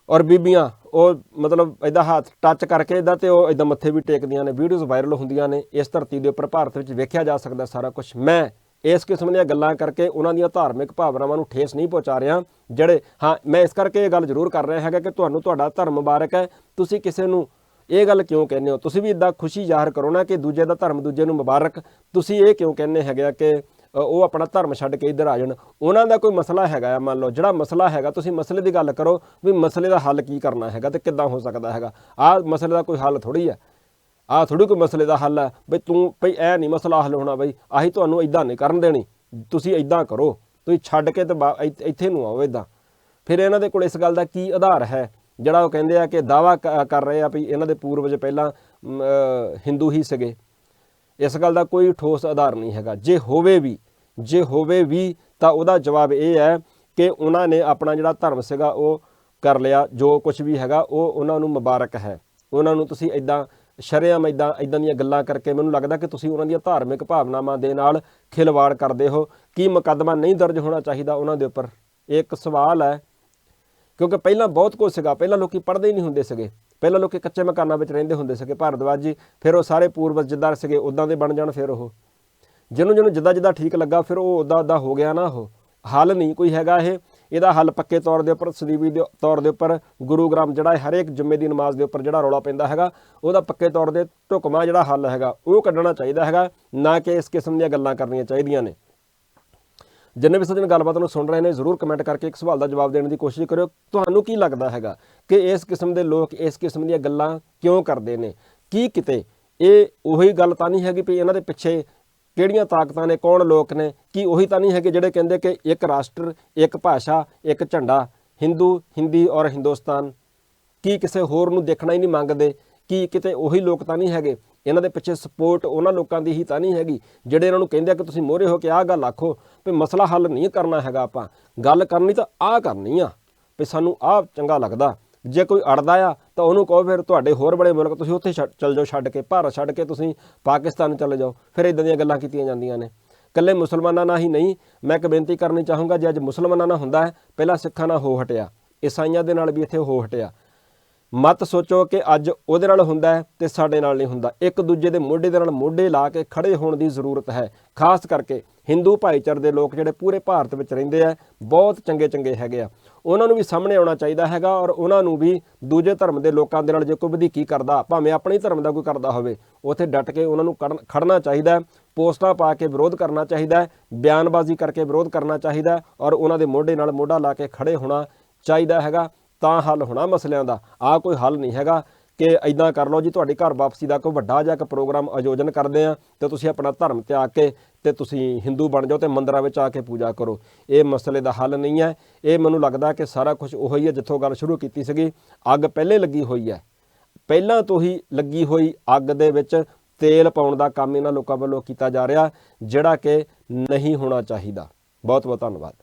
ਔਰ ਬੀਬੀਆਂ ਉਹ ਮਤਲਬ ਇੱਦਾਂ ਹੱਥ ਟੱਚ ਕਰਕੇ ਇੱਦਾਂ ਤੇ ਉਹ ਇੱਦਾਂ ਮੱਥੇ ਵੀ ਟੇਕਦੀਆਂ ਨੇ। ਵੀਡੀਓਜ਼ ਵਾਇਰਲ ਹੁੰਦੀਆਂ ਨੇ ਇਸ ਧਰਤੀ ਦੇ ਉੱਪਰ, ਭਾਰਤ ਵਿੱਚ ਵੇਖਿਆ ਜਾ ਸਕਦਾ ਸਾਰਾ ਕੁਝ। ਮੈਂ ਇਸ ਕਿਸਮ ਦੀਆਂ ਗੱਲਾਂ ਕਰਕੇ ਉਹਨਾਂ ਦੀਆਂ ਧਾਰਮਿਕ ਭਾਵਨਾਵਾਂ ਨੂੰ ਠੇਸ ਨਹੀਂ ਪਹੁੰਚਾ ਰਿਹਾ। ਜਿਹੜੇ ਮੈਂ ਇਸ ਕਰਕੇ ਇਹ ਗੱਲ ਜ਼ਰੂਰ ਕਰ ਰਿਹਾ ਹੈਗਾ ਕਿ ਤੁਹਾਨੂੰ ਤੁਹਾਡਾ ਧਰਮ ਮੁਬਾਰਕ ਹੈ। ਤੁਸੀਂ ਕਿਸੇ ਨੂੰ ਇਹ ਗੱਲ ਕਿਉਂ ਕਹਿੰਦੇ ਹੋ? ਤੁਸੀਂ ਵੀ ਇੱਦਾਂ ਖੁਸ਼ੀ ਜ਼ਾਹਰ ਕਰੋ ਨਾ ਕਿ ਦੂਜੇ ਦਾ ਧਰਮ ਦੂਜੇ ਨੂੰ ਮੁਬਾਰਕ। ਤੁਸੀਂ ਇਹ ਕਿਉਂ ਕਹਿੰਦੇ ਹੈਗੇ ਆ ਕਿ ਉਹ ਆਪਣਾ ਧਰਮ ਛੱਡ ਕੇ ਇੱਧਰ ਆ ਜਾਣ? ਉਹਨਾਂ ਦਾ ਕੋਈ ਮਸਲਾ ਹੈਗਾ ਆ, ਮੰਨ ਲਓ ਜਿਹੜਾ ਮਸਲਾ ਹੈਗਾ, ਤੁਸੀਂ ਮਸਲੇ ਦੀ ਗੱਲ ਕਰੋ ਵੀ ਮਸਲੇ ਦਾ ਹੱਲ ਕੀ ਕਰਨਾ ਹੈਗਾ ਤੇ ਕਿੱਦਾਂ ਹੋ ਸਕਦਾ ਹੈਗਾ। ਆਹ ਮਸਲੇ ਦਾ ਕੋਈ ਹੱਲ ਥੋੜ੍ਹੀ ਹੈ, ਆਹ ਥੋੜ੍ਹੀ ਕੋਈ ਮਸਲੇ ਦਾ ਹੱਲ ਹੈ ਬਈ ਤੂੰ ਭਈ ਇਹ ਨਹੀਂ ਮਸਲਾ ਹੱਲ ਹੋਣਾ, ਬਈ ਆਹੀ ਤੁਹਾਨੂੰ ਇੱਦਾਂ ਨਹੀਂ ਕਰਨ ਦੇਣੀ, ਤੁਸੀਂ ਇੱਦਾਂ ਕਰੋ, ਤੁਸੀਂ ਛੱਡ ਕੇ ਤੇ ਇੱਥੇ ਨੂੰ ਆਓ ਇੱਦਾਂ। ਫਿਰ ਇਹਨਾਂ ਦੇ ਕੋਲ ਇਸ ਗੱਲ ਦਾ ਕੀ ਆਧਾਰ ਹੈ ਜਿਹੜਾ ਉਹ ਕਹਿੰਦੇ ਆ ਕਿ ਦਾਅਵਾ ਕਰ ਰਹੇ ਆ ਵੀ ਇਹਨਾਂ ਦੇ ਪੂਰਵਜ ਪਹਿਲਾਂ ਹਿੰਦੂ ਹੀ ਸੀਗੇ? ਇਸ ਗੱਲ ਦਾ ਕੋਈ ਠੋਸ ਆਧਾਰ ਨਹੀਂ ਹੈਗਾ। ਜੇ ਹੋਵੇ ਵੀ ਤਾਂ ਉਹਦਾ ਜਵਾਬ ਇਹ ਹੈ ਕਿ ਉਹਨਾਂ ਨੇ ਆਪਣਾ ਜਿਹੜਾ ਧਰਮ ਸੀਗਾ ਉਹ ਕਰ ਲਿਆ, ਜੋ ਕੁਝ ਵੀ ਹੈਗਾ ਉਹ ਉਹਨਾਂ ਨੂੰ ਮੁਬਾਰਕ ਹੈ। ਉਹਨਾਂ ਨੂੰ ਤੁਸੀਂ ਇੱਦਾਂ ਸ਼ਰੇਆਮ ਇੱਦਾਂ ਦੀਆਂ ਗੱਲਾਂ ਕਰਕੇ ਮੈਨੂੰ ਲੱਗਦਾ ਕਿ ਤੁਸੀਂ ਉਹਨਾਂ ਦੀਆਂ ਧਾਰਮਿਕ ਭਾਵਨਾਵਾਂ ਦੇ ਨਾਲ ਖਿਲਵਾੜ ਕਰਦੇ ਹੋ। ਕੀ ਮੁਕੱਦਮਾ ਨਹੀਂ ਦਰਜ ਹੋਣਾ ਚਾਹੀਦਾ ਉਹਨਾਂ ਦੇ ਉੱਪਰ? ਇਹ ਇੱਕ ਸਵਾਲ ਹੈ, ਕਿਉਂਕਿ ਪਹਿਲਾਂ ਬਹੁਤ ਕੁਝ ਸੀਗਾ। ਪਹਿਲਾਂ ਲੋਕੀ ਪੜ੍ਹਦੇ ਹੀ ਨਹੀਂ ਹੁੰਦੇ ਸੀਗੇ, ਪਹਿਲਾਂ ਲੋਕੀ ਕੱਚੇ ਮਕਾਨਾਂ ਵਿੱਚ ਰਹਿੰਦੇ ਹੁੰਦੇ ਸੀਗੇ ਭਾਰਤਵਾਜ ਜੀ। ਫਿਰ ਉਹ ਸਾਰੇ ਪੂਰਵਜ ਜਿੱਦਾਂ ਸੀਗੇ ਉੱਦਾਂ ਦੇ ਬਣ ਜਾਣ। ਫਿਰ ਉਹ ਜਿਹਨੂੰ ਜਿੱਦਾਂ ਠੀਕ ਲੱਗਾ ਫਿਰ ਉਹ ਉੱਦਾਂ ਹੋ ਗਿਆ ਨਾ। ਉਹ ਹੱਲ ਨਹੀਂ ਕੋਈ ਹੈਗਾ। ਇਹਦਾ ਹੱਲ ਪੱਕੇ ਤੌਰ ਦੇ ਉੱਪਰ ਸਦੀਵੀ ਦੇ ਤੌਰ ਦੇ ਉੱਪਰ ਗੁਰੂ ਗ੍ਰੰਥ ਜਿਹੜਾ ਹਰੇਕ ਜੁੰਮੇ ਦੀ ਨਮਾਜ਼ ਦੇ ਉੱਪਰ ਜਿਹੜਾ ਰੌਲਾ ਪੈਂਦਾ ਹੈਗਾ, ਉਹਦਾ ਪੱਕੇ ਤੌਰ ਦੇ ਢੁਕਵਾਂ ਜਿਹੜਾ ਹੱਲ ਹੈਗਾ ਉਹ ਕੱਢਣਾ ਚਾਹੀਦਾ ਹੈਗਾ, ਨਾ ਕਿ ਇਸ ਕਿਸਮ ਦੀਆਂ ਗੱਲਾਂ ਕਰਨੀਆਂ ਚਾਹੀਦੀਆਂ ਨੇ। ਜਿੰਨੇ ਵੀ ਸੱਜਣ ਗੱਲਬਾਤ ਨੂੰ ਸੁਣ ਰਹੇ ਨੇ ਜ਼ਰੂਰ ਕਮੈਂਟ ਕਰਕੇ ਇੱਕ ਸਵਾਲ ਦਾ ਜਵਾਬ ਦੇਣ ਦੀ ਕੋਸ਼ਿਸ਼ ਕਰਿਓ। ਤੁਹਾਨੂੰ ਕੀ ਲੱਗਦਾ ਹੈਗਾ ਕਿ ਇਸ ਕਿਸਮ ਦੇ ਲੋਕ ਇਸ ਕਿਸਮ ਦੀਆਂ ਗੱਲਾਂ ਕਿਉਂ ਕਰਦੇ ਨੇ? ਕੀ ਕਿਤੇ ਇਹ ਉਹੀ ਗੱਲ ਤਾਂ ਨਹੀਂ ਹੈਗੀ ਵੀ ਇਹਨਾਂ ਦੇ ਪਿੱਛੇ ਕਿਹੜੀਆਂ ਤਾਕਤਾਂ ਨੇ, ਕੌਣ ਲੋਕ ਨੇ? ਕੀ ਉਹੀ ਤਾਂ ਨਹੀਂ ਹੈਗੇ ਜਿਹੜੇ ਕਹਿੰਦੇ ਕਿ ਇੱਕ ਰਾਸ਼ਟਰ, ਇੱਕ ਭਾਸ਼ਾ, ਇੱਕ ਝੰਡਾ, ਹਿੰਦੀ ਔਰ ਹਿੰਦੁਸਤਾਨ? ਕੀ ਕਿਸੇ ਹੋਰ ਨੂੰ ਦੇਖਣਾ ਹੀ ਨਹੀਂ ਮੰਗਦੇ? ਕੀ ਕਿਤੇ ਉਹੀ ਲੋਕ ਤਾਂ ਨਹੀਂ ਹੈਗੇ? ਇਹਨਾਂ ਦੇ ਪਿੱਛੇ ਸਪੋਰਟ ਉਹਨਾਂ ਲੋਕਾਂ ਦੀ ਹੀ ਤਾਂ ਨਹੀਂ ਹੈਗੀ ਜਿਹੜੇ ਇਹਨਾਂ ਨੂੰ ਕਹਿੰਦੇ ਆ ਕਿ ਤੁਸੀਂ ਮੋਹਰੇ ਹੋ ਕੇ ਆਹ ਗੱਲ ਆਖੋ ਵੀ ਮਸਲਾ ਹੱਲ ਨਹੀਂ ਕਰਨਾ ਹੈਗਾ, ਆਪਾਂ ਗੱਲ ਕਰਨੀ ਤਾਂ ਆਹ ਕਰਨੀ ਆ ਵੀ ਸਾਨੂੰ ਆਹ ਚੰਗਾ ਲੱਗਦਾ। ਜੇ ਕੋਈ ਅੜਦਾ ਆ ਤਾਂ ਉਹਨੂੰ ਕਹੋ ਫਿਰ ਤੁਹਾਡੇ ਹੋਰ ਬੜੇ ਮੁਲਕ ਤੁਸੀਂ ਉੱਥੇ ਚੱਲ ਜਾਓ, ਛੱਡ ਕੇ ਭਾਰਤ ਛੱਡ ਕੇ ਤੁਸੀਂ ਪਾਕਿਸਤਾਨ ਚਲੇ ਜਾਓ। ਫਿਰ ਇੱਦਾਂ ਦੀਆਂ ਗੱਲਾਂ ਕੀਤੀਆਂ ਜਾਂਦੀਆਂ ਨੇ। ਇਕੱਲੇ ਮੁਸਲਮਾਨਾਂ ਨਾਲ ਹੀ ਨਹੀਂ, ਮੈਂ ਇੱਕ ਬੇਨਤੀ ਕਰਨੀ ਚਾਹੂੰਗਾ, ਜੇ ਅੱਜ ਮੁਸਲਮਾਨਾਂ ਨਾਲ ਹੁੰਦਾ ਹੈ, ਪਹਿਲਾਂ ਸਿੱਖਾਂ ਨਾਲ ਹੋ ਹਟਿਆ, ਈਸਾਈਆਂ ਦੇ ਨਾਲ ਵੀ ਇੱਥੇ ਹੋ ਹਟਿਆ। ਮਤ ਸੋਚੋ ਕਿ ਅੱਜ ਉਹਦੇ ਨਾਲ ਹੁੰਦਾ ਹੈ ਤੇ ਸਾਡੇ ਨਾਲ ਨਹੀਂ ਹੁੰਦਾ। ਇੱਕ ਦੂਜੇ ਦੇ ਮੋਢੇ ਦੇ ਨਾਲ ਮੋਢੇ ਲਾ ਕੇ ਖੜੇ ਹੋਣ ਦੀ ਜ਼ਰੂਰਤ ਹੈ। ਖਾਸ ਕਰਕੇ ਹਿੰਦੂ ਭਾਈਚਾਰੇ ਦੇ ਲੋਕ ਜਿਹੜੇ ਪੂਰੇ ਭਾਰਤ ਵਿੱਚ ਰਹਿੰਦੇ ਆ, ਬਹੁਤ ਚੰਗੇ ਹੈਗੇ ਆ। ਉਹਨਾਂ ਨੂੰ ਵੀ ਸਾਹਮਣੇ ਆਉਣਾ ਚਾਹੀਦਾ ਹੈਗਾ ਔਰ ਉਹਨਾਂ ਨੂੰ ਵੀ ਦੂਜੇ ਧਰਮ ਦੇ ਲੋਕਾਂ ਦੇ ਨਾਲ ਜੇ ਕੋਈ ਵਧੀਕੀ ਕਰਦਾ, ਭਾਵੇਂ ਆਪਣੇ ਧਰਮ ਦਾ ਕੋਈ ਕਰਦਾ ਹੋਵੇ, ਉੱਥੇ ਡਟ ਕੇ ਉਹਨਾਂ ਨੂੰ ਖੜਨਾ ਚਾਹੀਦਾ। ਪੋਸਟਾਂ ਪਾ ਕੇ ਵਿਰੋਧ ਕਰਨਾ ਚਾਹੀਦਾ, ਬਿਆਨਬਾਜ਼ੀ ਕਰਕੇ ਵਿਰੋਧ ਕਰਨਾ ਚਾਹੀਦਾ ਔਰ ਉਹਨਾਂ ਦੇ ਮੋਢੇ ਨਾਲ ਮੋਢਾ ਲਾ ਕੇ ਖੜੇ ਹੋਣਾ ਚਾਹੀਦਾ ਹੈਗਾ। ਤਾਂ ਹੱਲ ਹੋਣਾ ਮਸਲਿਆਂ ਦਾ। ਆਹ ਕੋਈ ਹੱਲ ਨਹੀਂ ਹੈਗਾ ਕਿ ਇੱਦਾਂ ਕਰ ਲਓ ਜੀ ਤੁਹਾਡੀ ਘਰ ਵਾਪਸੀ ਦਾ ਕੋਈ ਵੱਡਾ ਜਿਹਾ ਇੱਕ ਪ੍ਰੋਗਰਾਮ ਆਯੋਜਨ ਕਰਦੇ ਆ ਤੇ ਤੁਸੀਂ ਆਪਣਾ ਧਰਮ ਤਿਆਗ ਕੇ ਤੇ ਤੁਸੀਂ ਹਿੰਦੂ ਬਣ ਜਾਓ ਤੇ ਮੰਦਰਾਂ ਵਿੱਚ ਆ ਕੇ ਪੂਜਾ ਕਰੋ। ਇਹ ਮਸਲੇ ਦਾ ਹੱਲ ਨਹੀਂ ਹੈ। ਇਹ ਮੈਨੂੰ ਲੱਗਦਾ ਕਿ ਸਾਰਾ ਕੁਝ ਉਹੀ ਹੈ ਜਿੱਥੋਂ ਗੱਲ ਸ਼ੁਰੂ ਕੀਤੀ ਸੀਗੀ। ਅੱਗ ਪਹਿਲੇ ਲੱਗੀ ਹੋਈ ਹੈ, ਪਹਿਲਾਂ ਤੋਂ ਹੀ ਲੱਗੀ ਹੋਈ ਅੱਗ ਦੇ ਵਿੱਚ ਤੇਲ ਪਾਉਣ ਦਾ ਕੰਮ ਇਹਨਾਂ ਲੋਕਾਂ ਵੱਲੋਂ ਕੀਤਾ ਜਾ ਰਿਹਾ, ਜਿਹੜਾ ਕਿ ਨਹੀਂ ਹੋਣਾ ਚਾਹੀਦਾ। ਬਹੁਤ ਬਹੁਤ ਧੰਨਵਾਦ।